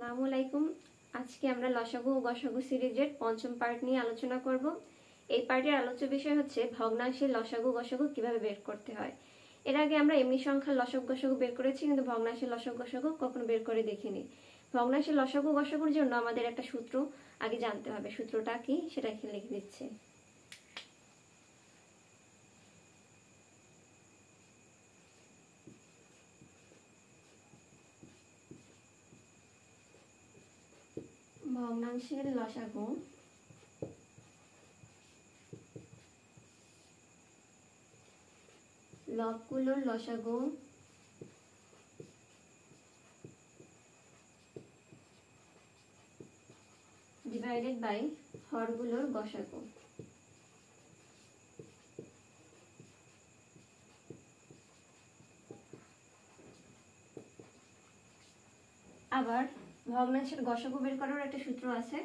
আসসালামু আলাইকুম। আজকে আমরা লসাগু ও গসাগু সিরিজের পঞ্চম পার্ট নিয়ে আলোচনা করব। এই পার্টের আলোচ্য বিষয় হচ্ছে ভগ্নাংশের লসাগু গসাগু কিভাবে বের করতে হয়। এর আগে আমরা এমনি সংখ্যার লসাগু গসাগু বের করেছি, কিন্তু ভগ্নাংশের লসাগু গসাগু কখনো বের করে দেখিনি। ভগ্নাংশের লসাগু গসাগুর জন্য আমাদের একটা সূত্র আগে জানতে হবে। সূত্রটা কি সেটা এখানে লিখে দিচ্ছি। ভগ্নাংশের লসাগু লবগুলোর লসাগু ডিভাইডেড বাই হরগুলোর গসাগু। আবার ভগ্নাংশের গসাগু বের করার একটা সূত্র আছে।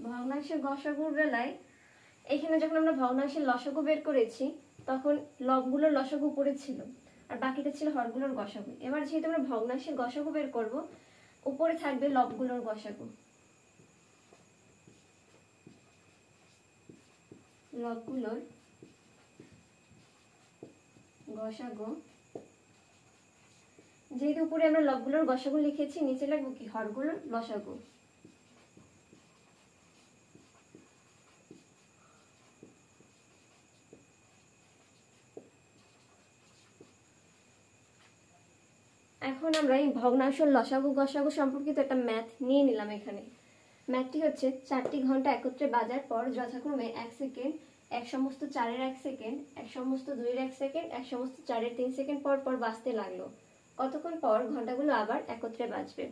ভগ্নাংশের গসাগুর বেলায় এখানে যখন আমরা ভগ্নাংশের লসাগু বের করেছি তখন লবগুলোর লসাগু উপরে ছিল আর বাকিটা ছিল হরগুলোর গসাগু। এবার যেহেতু আমরা ভগ্নাংশের গসাগু বের করব, উপরে থাকবে লবগুলোর গসাগু। লবগুলোর গসাগু, যেহেতু উপরে আমরা লবগুলোর গসাগু লিখেছি, নিচে লাগবো কি হরগুলোর লসাগু। এখন আমরা এই ভগ্নাংশের লসাগু গসাগু সম্পর্কিত একটা ম্যাথ নিয়ে নিলাম। এখানে ম্যাথটি হচ্ছে 4টি ঘন্টা একত্রে বাজার পর যথাক্রমে 1 সেকেন্ড, 1 সমস্ত 4-এর 1 সেকেন্ড, 1 সমস্ত 2-এর 1 সেকেন্ড, 1 সমস্ত 4-এর 3 সেকেন্ড পর পর বাজতে লাগলো। কতক্ষণ পর ঘন্টাগুলো আবার একত্রে বাজবে।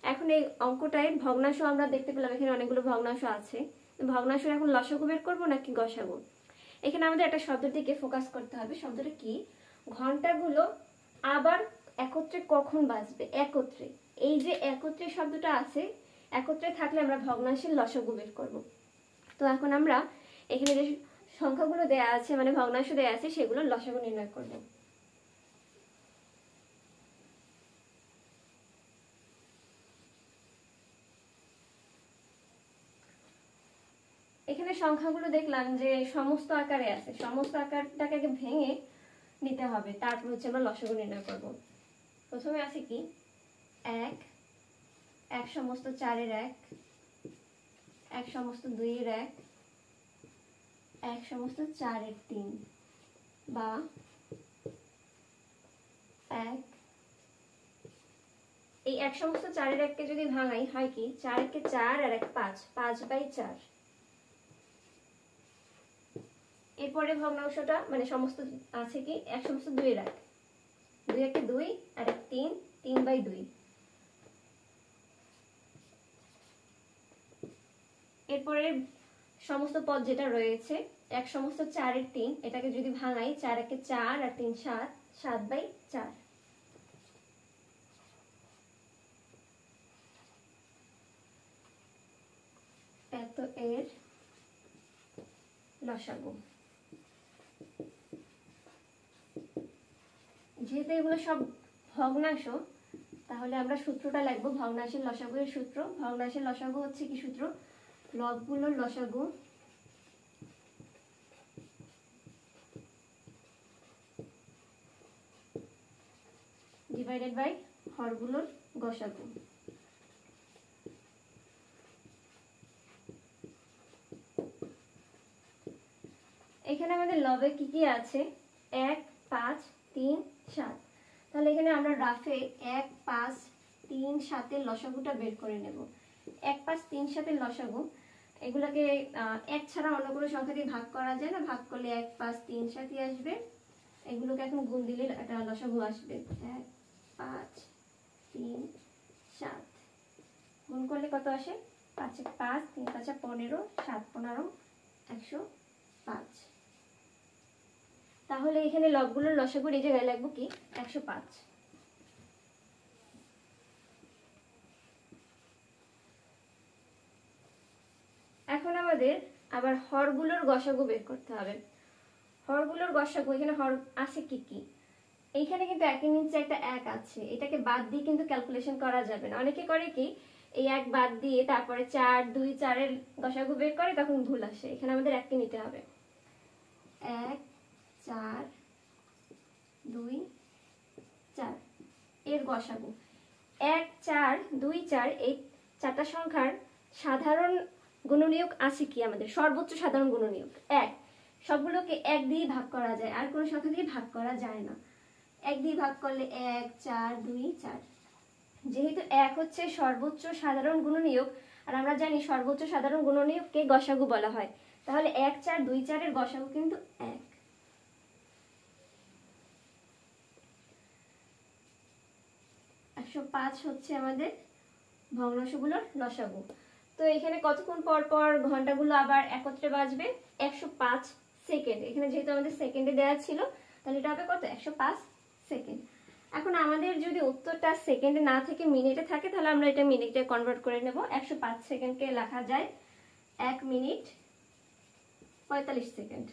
এখন এই অঙ্কটায় ভগ্নাংশ আমরা দেখতে পেলাম, এখানে অনেকগুলো ভগ্নাংশ আছে। ভগ্নাংশ এখন লসাগু বের করবো নাকি গসাগু? এখানে আমাদের একটা শব্দের দিকে ফোকাস করতে হবে। শব্দটা কি? ঘন্টাগুলো আবার একত্রে কখন বাজবে? একত্রে, এই যে একত্রে শব্দটা আছে, একত্রে থাকলে আমরা ভগ্নাংশের লসাগু বের করব। তো এখন আমরা এখানে যে সংখ্যাগুলো দেয়া আছে, মানে ভগ্নাংশ দেয়া আছে, সেগুলো লসাগু নির্ণয় করব। এখানে সংখ্যাগুলো দেখলাম যে সমস্ত আকারে আছে। সমস্ত আকারটাকে আগে ভেঙে নিতে হবে, তারপর হচ্ছে আমরা লসাগু নির্ণয় করব। প্রথমে আছে কি 1, 1 সমস্ত 4-এর 1, 1 সমস্ত 2-এর 1, 1 সমস্ত 4-এর 3, বা 1, এই 1 সমস্ত 4-এর 1কে যদি ভাঙাই হয় কি 4 একে 4 আর 1 5, 5/4। এরপরে ভগ্নাংশটা মানে সমস্ত আছে কি 1 সমস্ত 2-এর 1, 2 একে 2 আর 1 3, 3/2। এরপরে সমস্ত পদ যেটা রয়েছে 1 সমস্ত 4-এর 3, এটাকে যদি ভাঙাই 4 একে 4 আর 3 7, 7/4। এত এর লসাগু। যেহেতু এগুলো সব ভগ্নাংশ, তাহলে আমরা সূত্রটা লিখবো। ভগ্নাংশের লসাগু এর সূত্র, ভগ্নাংশের লসাগু হচ্ছে কি সূত্র? লবগুলোর লসাগু ডিভাইডেড বাই হরগুলোর গসাগু। এখানে আমাদের লবে কি কি আছে? 1, 5, 3, 7। তাহলে এখানে আমরা রাফে 1, 5, 3, 7-এর লসাগুটা বের করে নেব। 1, 5, 3, 7-এর লসাগু, এগুলোকে 1 ছাড়া অন্য কোনো সংখ্যা দিয়ে ভাগ করা যায় না। ভাগ করলে 1, 5, 3, 7-ই আসবে। এগুলোকে এখন গুণ দিলে একটা লসাগু আসবে। 1, 5, 3, 7 গুণ করলে কত আসে? 5 এ 5, 3 5 15, 7 15, 105। তাহলে এখানে লবগুলোর লসাগুর এই জায়গায় লিখবো কি 105। এখন আমাদের আবার হরগুলোর গসাগু বের করতে হবে। হরগুলোর গসাগু, এখানে হর আছে কি কি, এইখানে কিন্তু একের নিচে একটা এক আছে, এটাকে বাদ দিয়ে কিন্তু ক্যালকুলেশন করা যাবে না। অনেকে করে কি এই এক বাদ দিয়ে তারপরে 4 2 4-এর গসাগু বের করে, তখন ভুল আসে। এখানে আমাদের এককে নিতে হবে। 1 4 2 4 এর গসাগু 1 4 2 4, এই চারটা সংখ্যার সাধারণ গুণনীয়ক আছে কি আমাদের? সর্বোচ্চ সাধারণ গুণনীয়ক 1। সবগুলোকে 1 দিয়ে ভাগ করা যায়, আর কোনো সংখ্যা দিয়ে ভাগ করা যায় না। 1 দিয়ে ভাগ করলে 1 4 2 4। যেহেতু 1 হচ্ছে সর্বোচ্চ সাধারণ গুণনীয়ক, আর আমরা জানি সর্বোচ্চ সাধারণ গুণনীয়ককে গসাগু বলা হয়, তাহলে 1 4 2 4-এর গসাগু কিন্তু 1। 105 হচ্ছে আমাদের ভগ্নাংশগুলোর লসাগু। তো এখানে কতক্ষণ পর পর ঘন্টাগুলো আবার একত্রে বাজবে? 105 সেকেন্ড। এখানে যেহেতু আমাদের সেকেন্ডে দেওয়া ছিল, তাহলে এটা হবে কত? 105 সেকেন্ড। এখন আমাদের যদি উত্তরটা সেকেন্ডে না থেকে মিনিটে থাকে, তাহলে আমরা এটা মিনিটে কনভার্ট করে নেব। 105 সেকেন্ডকে লেখা যায় 1 মিনিট 45 সেকেন্ড।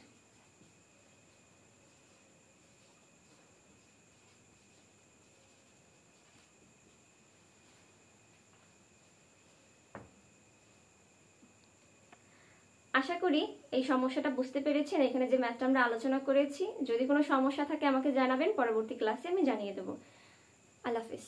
আশা করি এই সমস্যাটা বুঝতে পেরেছেন। এখানে যে ম্যাথটা আমরা আলোচনা করেছি, যদি কোনো সমস্যা থাকে আমাকে জানাবেন, পরবর্তী ক্লাসে আমি জানিয়ে দেবো। আল্লাহ হাফেজ।